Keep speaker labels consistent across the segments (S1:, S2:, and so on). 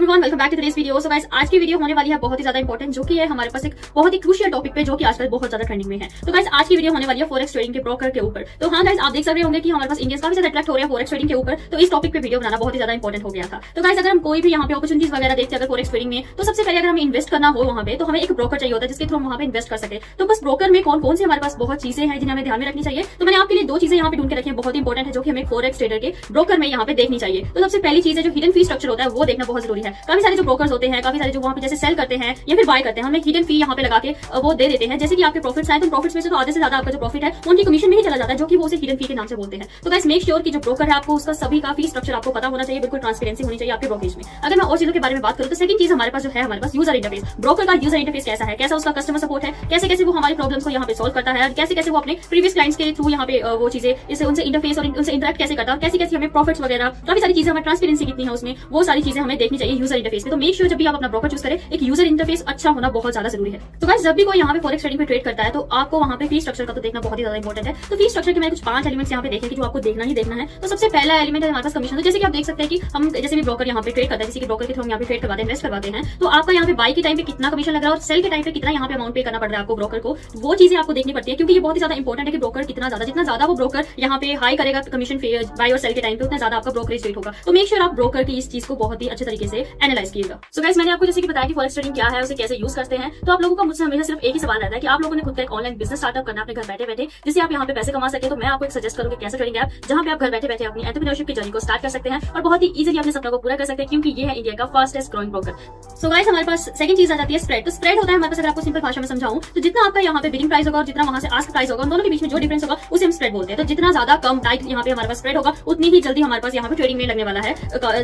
S1: Everyone, welcome back to today's video. So guys, आज की video होने वाली है बहुत ही ज्यादा इंपॉर्टेंट, जो कि है हमारे पास एक बहुत ही क्रूशियल टॉपिक पे, जो कि आजकल बहुत ज्यादा ट्रेंडिंग में है। तो गाइस, आज की वीडियो होने वाली है फॉरेक्स ट्रेडिंग के ब्रोकर के ऊपर। तो हाँ गाइस, आप देख सकते होंगे कि हमारे पास इंडियंस काफी ज्यादा अट्रैक्ट हो रहे हैं फॉरेक्स ट्रेडिंग के ऊपर। तो इस टॉपिक पे वीडियो बनाना बहुत ही ज्यादा इंपॉर्टेंट हो गया था। तो गाइस, अगर हम कोई भी यहाँ पे अपॉर्चुनिटीज वगैरह देखते हैं अगर फॉरेक्स ट्रेडिंग में, तो सबसे पहले अगर हमें इन्वेस्ट करना हो वहाँ पे, तो हमें एक ब्रोकर चाहिए होता है जिसके थ्रू हम वहाँ पे इन्वेस्ट कर सके। तो बस ब्रोकर में कौन कौन से हमारे पास बहुत चीजें हैं जिन्हें हमें ध्यान में रखनी चाहिए। तो मैंने आपके लिए दो चीजें यहाँ पे ढूंढ के रखी है, बहुत इंपॉर्टेंट है, जो कि हमें फॉरेक्स ट्रेडर के ब्रोकर में यहाँ पे देखनी चाहिए। तो सबसे पहली चीज है जो हिडन फी स्ट्रक्चर होता है, वो देखना बहुत जरूरी है। काफी सारे जो ब्रोकर्स होते हैं, काफी सारे जो वहाँ पे जैसे सेल करते हैं या फिर बाय करते हैं, हमें हिडन फी यहाँ पे लगा के वो दे देते हैं। जैसे कि आपके प्रॉफिट्स आए तो प्रॉफिट्स में से तो आधे से ज्यादा आपका जो प्रॉफिट है उनकी कमीशन में ही चला जाता है, जो कि वो उसे हिडन फी के नाम से बोलते हैं। तो गाइस, मेक श्योर कि जो ब्रोकर है आपको उसका सभी का फी स्ट्रक्चर आपको पता होना चाहिए, बिल्कुल ट्रांसपेरेंसी होनी चाहिए आपके ब्रोकरेज में। अगर मैं और चीजों के बारे में बात करूं तो सेकंड चीज हमारे पास जो है, हमारे पास यूजर इंटरफेस। ब्रोकर का यूजर इंटरफेस कैसा है, कैसा उसका कस्टमर सपोर्ट है, कैसे कैसे वो हमारी प्रॉब्लम्स को यहाँ पे सॉल्व करता है, कैसे कैसे वो अपने प्रीवियस क्लाइंट्स के थ्रू यहाँ पे वो चीजें इससे उनसे इंटरफेस और उनसे इंटरेक्ट कैसे करता है, कैसी कैसी हमें प्रॉफिट्स वगैरह काफी सारी चीजें, हमें ट्रांसपेरेंसी कितनी है उसमें, वो सारी चीजें हमें देखनी चाहिए यूजर इंटरफेस में। तो मेक श्योर जब भी आप अपना ब्रोकर चूज करें, एक यूजर इंटरफेस अच्छा होना बहुत ज्यादा जरूरी है। तो गाइस, जब भी कोई यहाँ पे फॉरेक्स ट्रेडिंग पे ट्रेड करता है तो आपको वहाँ पे फी स्ट्रक्चर का तो देखना बहुत ही ज्यादा इंपॉर्टेंट है। तो फी स्ट्रक्चर के मैंने कुछ 5 एलिमेंट्स यहाँ पे देखे कि जो आपको देखना ही देखना है। तो सबसे पहला एलिमेंट है हमारे पास कमीशन। तो जैसे कि आप देख सकते हैं कि हम जैसे भी ब्रोकर यहाँ पे ट्रेड करते हैं, किसी के ब्रोकर के थ्रू हम यहाँ पे ट्रेड करवाते हैं, इन्वेस्ट करवाते हैं, तो आपका यहाँ पे बाई के टाइम पे कितना कमीशन लग रहा है और सेल के टाइम पे कितना यहाँ पे अमाउंट पे करना पड़ रहा है आपको ब्रोकर को, वो चीजें आपको देखनी पड़ती है। क्योंकि ये बहुत ही ज्यादा इंपॉर्टेंट है कि ब्रोकर कितना ज्यादा वो ब्रोकर यहाँ पे हाई करेगा कमीशन बाई और सेल के टाइम पे, उतना ज्यादा आपका ब्रोकरेज रेट होगा। तो मेक श्योर आप ब्रोकर की इस चीज को बहुत ही अच्छे तरीके से एनालाइज कीजिएगा। सो गाइस, मैंने आपको जैसे कि बताया कि फॉरेक्स ट्रेडिंग क्या है, उसे कैसे यूज करते हैं। तो आप लोगों का मुझसे हमेशा सिर्फ एक ही सवाल रहता है कि आप लोगों ने खुद का एक ऑनलाइन बिजनेस स्टार्टअप करना अपने घर बैठे बैठे, जिससे आप यहाँ पे पैसे कमा सके। तो मैं आपको एक सजेस्ट करूंगा कैसे ट्रेडिंग ऐप, जहां पे आप घर बैठे बैठे अपनी एंटरप्रेन्योरशिप की जर्नी को स्टार्ट कर सकते हैं और बहुत ही इजीली अपने सपनों को पूरा कर सकते हैं, क्योंकि ये है इंडिया का fastest growing broker. So guys, हमारे पास सेकंड चीज आ जाती है स्प्रेड। तो स्प्रेड होता है हमारे पास, अगर आपको सिंपल भाषा में समझाऊं तो जितना आपका यहाँ पे बिडिंग प्राइस होगा और जितना वहां से आस्क प्राइस होगा, उन दोनों के बीच में जो डिफरेंस होगा उसे हम स्प्रेड बोलते हैं। तो जितना ज्यादा कम टाइम यहाँ पे हमारे पास स्प्रेड होगा, उतनी ही जल्दी हमारे पास यहाँ पे ट्रेडिंग में लगने वाला है,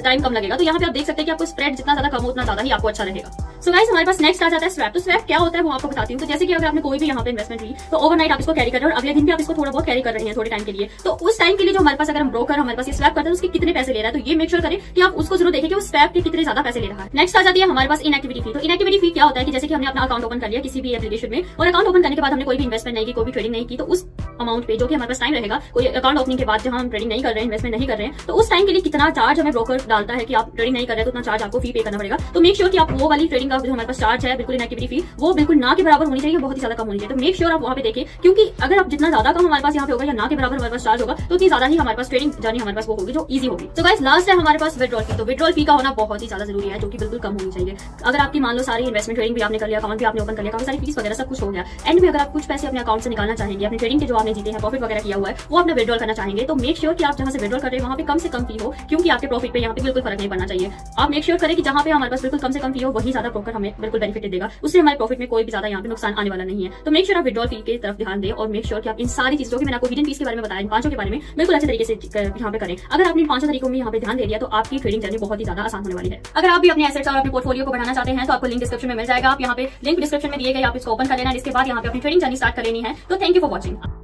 S1: टाइम कम लगेगा। तो यहाँ पे आप देख सकते हैं कि आपको स्प्रेड जितना ज्यादा कम हो उतना ज्यादा ही आपको अच्छा रहेगा। सो गाइस, हमारे पास नेक्स्ट आ जाता है स्वैप। तो स्वैप क्या होता है वो आपको बताती हूँ। तो जैसे कि अगर आपने कोई भी यहाँ पे इन्वेस्टमेंट ली, तो ओवरनाइट आप इसको कैरी कर रहे हैं और अगले दिन भी आप इसको थोड़ा बहुत कैरी कर रहे हैं थोड़े टाइम के लिए, तो उस टाइम के लिए जो हमारे पास अगर हम ब्रोकर हमारे पास ये स्वैप करते हैं उसके कितने पैसे ले रहा है, तो ये मेक श्योर करें कि आप उसको जरूर देखें कि वो स्वैप के कितने ज्यादा पैसे ले रहा है। नेक्स्ट आ जाती है हमारे पास इनएक्टिविटी फी। तो इनएक्टिविटी फी क्या होता है कि जैसे कि हमने अपना अकाउंट ओपन कर लिया किसी भी एप्लीकेशन में, और अकाउंट ओपन करने के बाद हमने कोई भी इन्वेस्टमेंट नहीं की, कोई भी ट्रेडिंग नहीं की, तो उस अमाउंट पे जो कि हमारे पास टाइम रहेगा, कोई अकाउंट ओपनिंग के बाद जहां हम ट्रेडिंग नहीं कर रहे हैं, इन्वेस्टमेंट नहीं कर रहे हैं, तो उस टाइम के लिए कितना चार्ज हमें ब्रोकर डालता है कि आप ट्रेडिंग नहीं कर रहे हैं, तो उतना चार्ज आपको फी पे करना पड़ेगा। तो मेक श्योर कि आप वो वाली ट्रेडिंग का जो हमारे पास चार्ज है, बिल्कुल इनएक्टिविटी फी, वो बिल्कुल ना के बराबर होनी चाहिए, बहुत ही ज्यादा कम होनी चाहिए। तो मेक श्योर आप वहां पे देखें, क्योंकि अगर आप जितना ज्यादा कम हमारे पास यहाँ पे होगा या ना के बराबर हमारे पास चार्ज होगा, तो उतनी ज्यादा ही हमारे पास ट्रेडिंग जर्नी हमारे पास वो होगी जो ईजी होगी। तो गाइस, लास्ट है हमारे पास विड्रॉल फी। तो विड्रॉल फी का होना बहुत ही ज्यादा जरूरी है, जो कि बिल्कुल कम होनी चाहिए। अगर आपकी मान लो सारी इन्वेस्टमेंट ट्रेडिंग भी आपने कर लिया, अकाउंट भी आपने ओपन कर लिया, काफी सारी फीस वगैरह सब कुछ हो गया, एंड में अगर आप कुछ पैसे अपने अकाउंट से निकालना चाहेंगे, अपने ट्रेडिंग के जो आपने जीते हैं, प्रॉफिट वगैरह किया हुआ है, वो अपना विड्रॉल करना चाहेंगे, तो मेक श्योर कि आप जहां से विड्रॉल कर रहे हैं वहां पे कम से कम फी हो, क्योंकि आपके प्रॉफिट पे यहाँ पे बिल्कुल फर्क नहीं पड़ना चाहिए। आप मेक श्योर करें कि जहां पे हमारे पास बिल्कुल कम से कम फी हो, वही ज्यादा ब्रोकर हमें बिल्कुल बेनिफिट देगा, उससे हमारे प्रॉफिट में कोई भी ज्यादा यहाँ पे नुकसान आने वाला नहीं है। तो मेक श्योर आप विड्रॉल फी की तरफ ध्यान दें और मेक श्योर कि आप इन सारी चीजों की, मैंने आपको हिडन फीस के बारे में बताया, इन 5 के बारे में बिल्कुल अच्छे तरीके से यहाँ पे करें। अगर आपने इन 5 तरीकों में यहाँ पे ध्यान दे दिया, तो आपकी ट्रेडिंग जर्नी बहुत ही ज्यादा आसान होने वाली है। अगर आप भी अपने एसेट्स और अपने पोर्टफोलियो को बढ़ाना चाहते हैं, तो आपको लिंक डिस्क्रिप्शन में मिल जाएगा। आप यहाँ पे लिंक डिस्क्रिप्शन में दिए गए, आप इसको ओपन कर लेना, इसके बाद यहाँ पे अपनी ट्रेडिंग जर्नी स्टार्ट कर लेनी है। तो थैंक यू फॉर वॉचिंग।